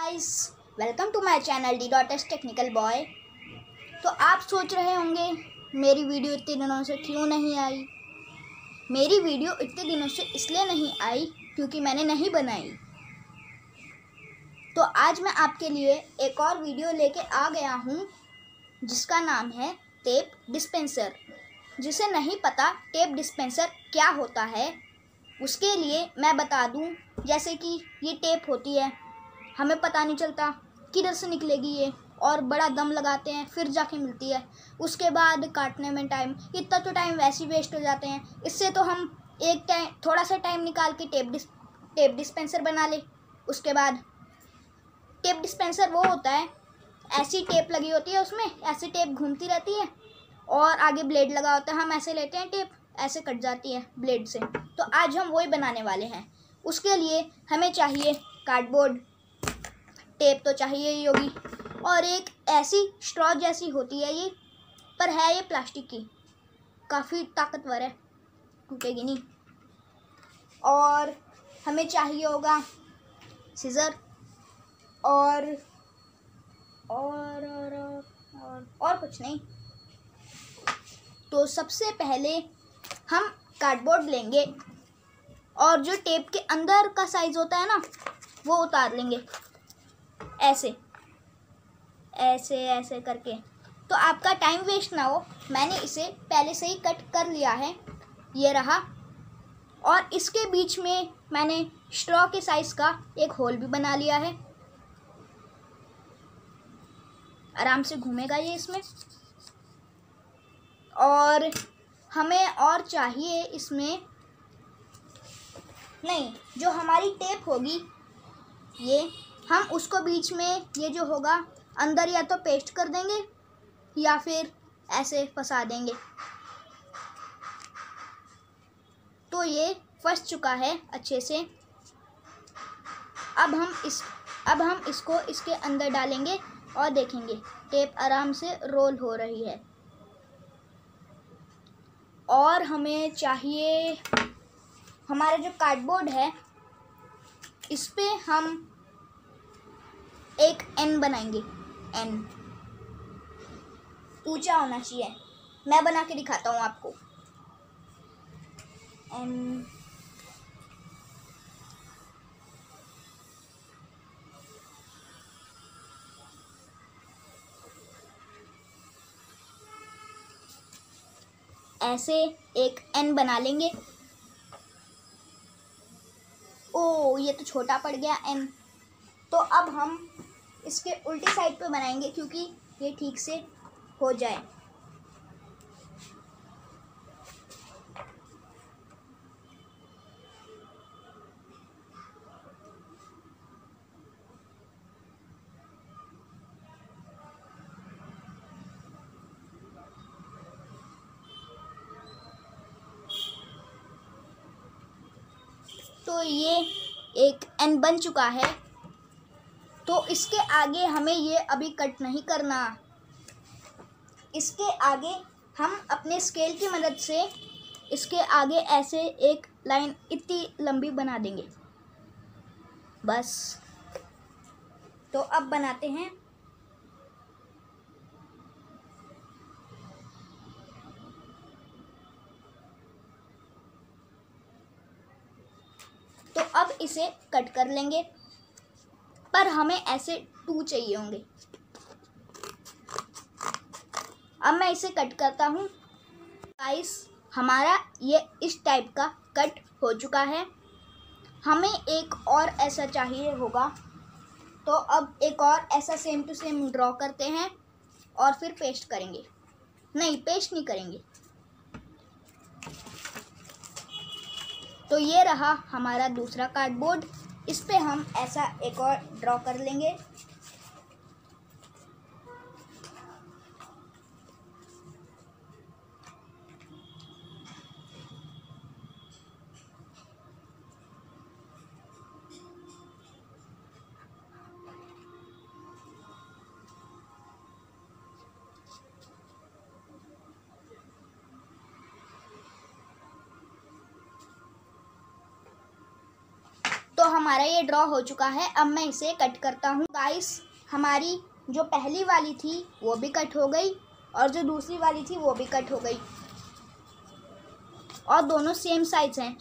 Guys, welcome to my channel D.S technical boy. तो आप सोच रहे होंगे मेरी वीडियो इतने दिनों से क्यों नहीं आई। मेरी वीडियो इतने दिनों से इसलिए नहीं आई क्योंकि मैंने नहीं बनाई। तो आज मैं आपके लिए एक और वीडियो लेके आ गया हूँ जिसका नाम है टेप डिस्पेंसर। जिसे नहीं पता टेप डिस्पेंसर क्या होता है, उसके लिए मैं बता दूँ। जैसे कि ये टेप होती है, हमें पता नहीं चलता किधर से निकलेगी ये, और बड़ा दम लगाते हैं फिर जाके मिलती है। उसके बाद काटने में टाइम, इतना तो टाइम वैसे ही वेस्ट हो जाते हैं। इससे तो हम एक टाइम थोड़ा सा टाइम निकाल के टेप डिस्पेंसर बना ले। उसके बाद टेप डिस्पेंसर वो होता है, ऐसी टेप लगी होती है उसमें, ऐसी टेप घूमती रहती है और आगे ब्लेड लगा होता है। हम ऐसे लेते हैं टेप, ऐसे कट जाती है ब्लेड से। तो आज हम वही बनाने वाले हैं। उसके लिए हमें चाहिए कार्डबोर्ड, टेप तो चाहिए ही होगी, और एक ऐसी स्ट्रॉ जैसी होती है ये, पर है ये प्लास्टिक की, काफ़ी ताकतवर है, टूटेगी नहीं। और हमें चाहिए होगा सीजर और कुछ नहीं। तो सबसे पहले हम कार्डबोर्ड लेंगे और जो टेप के अंदर का साइज होता है ना, वो उतार लेंगे ऐसे ऐसे ऐसे करके। तो आपका टाइम वेस्ट ना हो, मैंने इसे पहले से ही कट कर लिया है, ये रहा। और इसके बीच में मैंने स्ट्रॉ के साइज का एक होल भी बना लिया है, आराम से घूमेगा ये इसमें। और हमें और चाहिए इसमें, नहीं, जो हमारी टेप होगी ये, हम उसको बीच में ये जो होगा अंदर या तो पेस्ट कर देंगे या फिर ऐसे फंसा देंगे। तो ये फंस चुका है अच्छे से। अब हम इसको इसके अंदर डालेंगे और देखेंगे टेप आराम से रोल हो रही है। और हमें चाहिए हमारा जो कार्डबोर्ड है, इस पे हम एक एन बनाएंगे। एन ऊंचा होना चाहिए, मैं बना के दिखाता हूँ आपको। एन ऐसे एक एन बना लेंगे। ओ, ये तो छोटा पड़ गया एन। तो अब हम इसके उल्टी साइड पे बनाएंगे क्योंकि ये ठीक से हो जाए। तो ये एक एन बन चुका है। तो इसके आगे हमें ये अभी कट नहीं करना। इसके आगे हम अपने स्केल की मदद से इसके आगे ऐसे एक लाइन इतनी लंबी बना देंगे, बस। तो अब बनाते हैं। तो अब इसे कट कर लेंगे, पर हमें ऐसे 2 चाहिए होंगे। अब मैं इसे कट करता हूँ। गाइस, हमारा ये इस टाइप का कट हो चुका है। हमें एक और ऐसा चाहिए होगा, तो अब एक और ऐसा सेम टू सेम ड्रॉ करते हैं और फिर पेस्ट करेंगे। नहीं, पेस्ट नहीं करेंगे। तो ये रहा हमारा दूसरा कार्डबोर्ड। इस पे हम ऐसा एक और ड्रॉ कर लेंगे। तो हमारा ये ड्रॉ हो चुका है। अब मैं इसे कट करता हूँ। गाइस, हमारी जो पहली वाली थी वो भी कट हो गई और जो दूसरी वाली थी वो भी कट हो गई और दोनों सेम साइज हैं,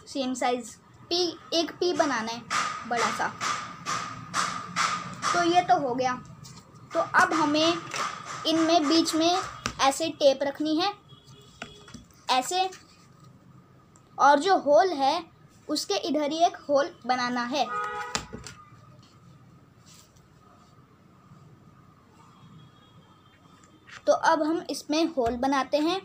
सेम साइज। एक पी बनाना है बड़ा सा। तो ये तो हो गया। तो अब हमें इनमें बीच में ऐसे टेप रखनी है, ऐसे, और जो होल है उसके इधर ही एक होल बनाना है। तो अब हम इसमें होल बनाते हैं।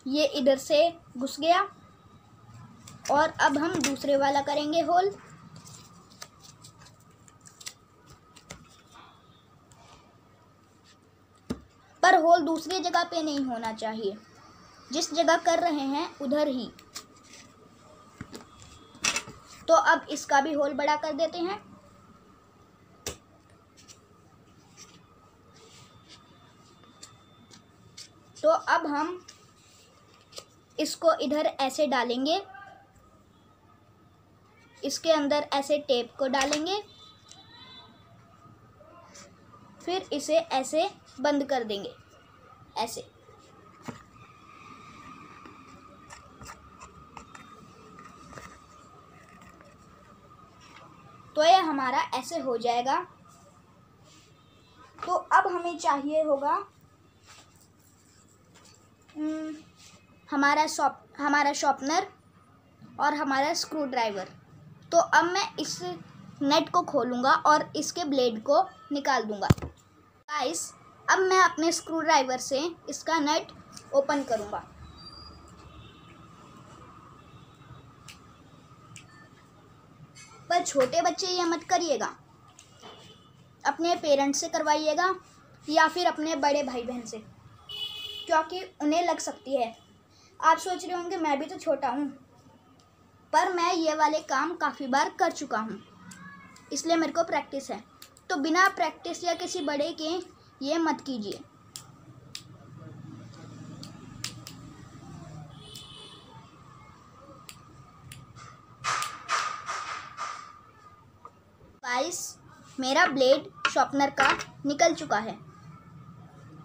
ये इधर से घुस गया और अब हम दूसरे वाला करेंगे होल। पर होल दूसरी जगह पे नहीं होना चाहिए, जिस जगह कर रहे हैं उधर ही। तो अब इसका भी होल बड़ा कर देते हैं। तो अब हम इसको इधर ऐसे डालेंगे, इसके अंदर ऐसे टेप को डालेंगे, फिर इसे ऐसे बंद कर देंगे, ऐसे। तो ये हमारा ऐसे हो जाएगा। तो अब हमें चाहिए होगा हमारा शॉर्पनर और हमारा स्क्रू ड्राइवर। तो अब मैं इस नट को खोलूँगा और इसके ब्लेड को निकाल दूँगा। गाइस, अब मैं अपने स्क्रू ड्राइवर से इसका नट ओपन करूँगा। पर छोटे बच्चे ये मत करिएगा, अपने पेरेंट्स से करवाइएगा या फिर अपने बड़े भाई बहन से, क्योंकि उन्हें लग सकती है। आप सोच रहे होंगे मैं भी तो छोटा हूँ, पर मैं ये वाले काम काफ़ी बार कर चुका हूँ, इसलिए मेरे को प्रैक्टिस है। तो बिना प्रैक्टिस या किसी बड़े के ये मत कीजिए। गाइस, मेरा ब्लेड शॉर्पनर का निकल चुका है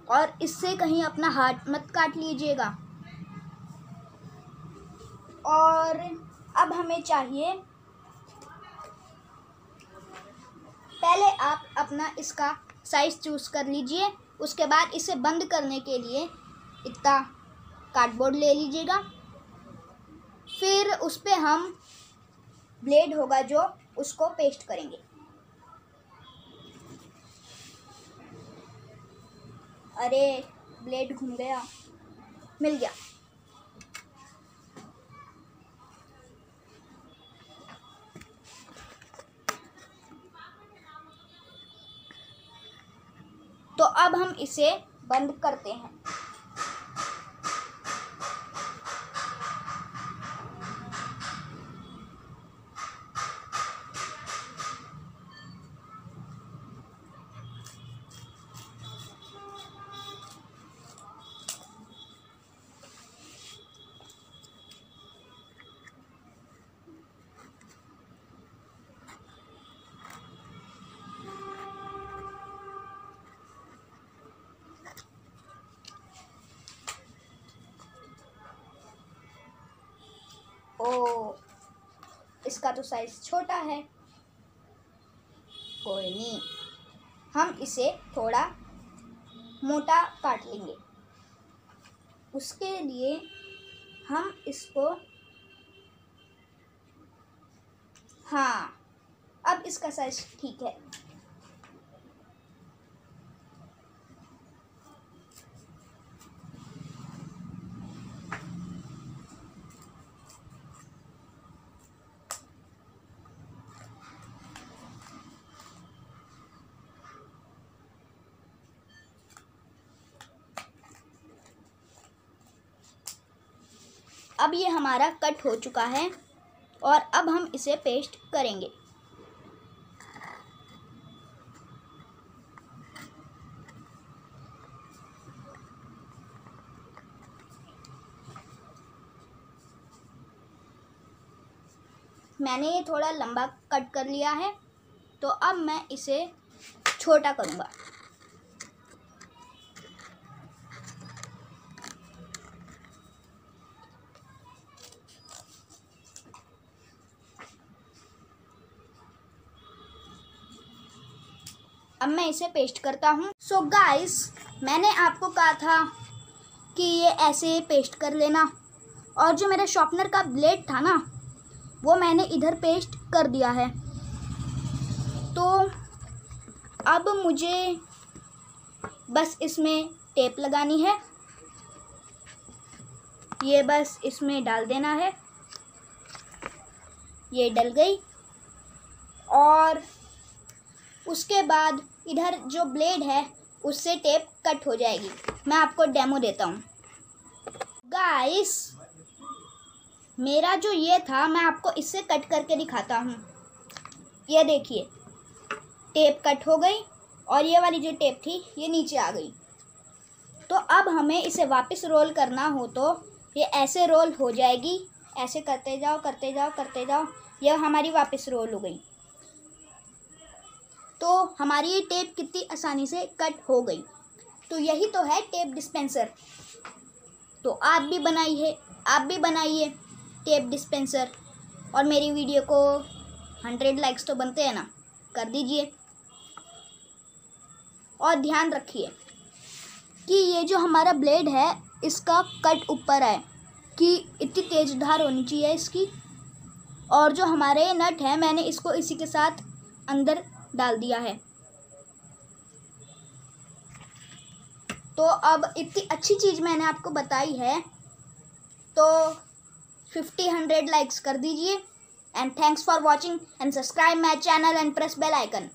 और इससे कहीं अपना हाथ मत काट लीजिएगा। और अब हमें चाहिए, पहले आप अपना इसका साइज चूज़ कर लीजिए। उसके बाद इसे बंद करने के लिए इतना कार्डबोर्ड ले लीजिएगा। फिर उस पर हम ब्लेड होगा जो उसको पेस्ट करेंगे। अरे, ब्लेड घूम गया, मिल गया। तो अब हम इसे बंद करते हैं। ओ, इसका तो साइज छोटा है, कोई नहीं, हम इसे थोड़ा मोटा काट लेंगे। उसके लिए हम इसको, हाँ, अब इसका साइज ठीक है। अब ये हमारा कट हो चुका है। और अब हम इसे पेस्ट करेंगे। मैंने ये थोड़ा लंबा कट कर लिया है, तो अब मैं इसे छोटा करूँगा। अब मैं इसे पेस्ट करता हूँ। सो गाइस, मैंने आपको कहा था कि ये ऐसे पेस्ट कर लेना, और जो मेरा शॉर्पनर का ब्लेड था ना, वो मैंने इधर पेस्ट कर दिया है। तो अब मुझे बस इसमें टेप लगानी है, ये बस इसमें डाल देना है। ये डल गई, और उसके बाद इधर जो ब्लेड है उससे टेप कट हो जाएगी। मैं आपको डेमो देता हूँ। गाइस, मेरा जो ये था, मैं आपको इससे कट करके दिखाता हूँ। ये देखिए, टेप कट हो गई, और ये वाली जो टेप थी ये नीचे आ गई। तो अब हमें इसे वापस रोल करना हो तो ये ऐसे रोल हो जाएगी। ऐसे करते जाओ करते जाओ करते जाओ, ये हमारी वापस रोल हो गई। तो हमारी ये टेप कितनी आसानी से कट हो गई। तो यही तो है टेप डिस्पेंसर। तो आप भी बनाइए टेप डिस्पेंसर, और मेरी वीडियो को 100 लाइक्स तो बनते हैं ना, कर दीजिए। और ध्यान रखिए कि ये जो हमारा ब्लेड है इसका कट ऊपर है, कि इतनी तेज धार होनी चाहिए इसकी। और जो हमारे नट है, मैंने इसको इसी के साथ अंदर डाल दिया है। तो अब इतनी अच्छी चीज़ मैंने आपको बताई है, तो 50-100 लाइक्स कर दीजिए। And thanks for watching, and subscribe my channel and press bell icon.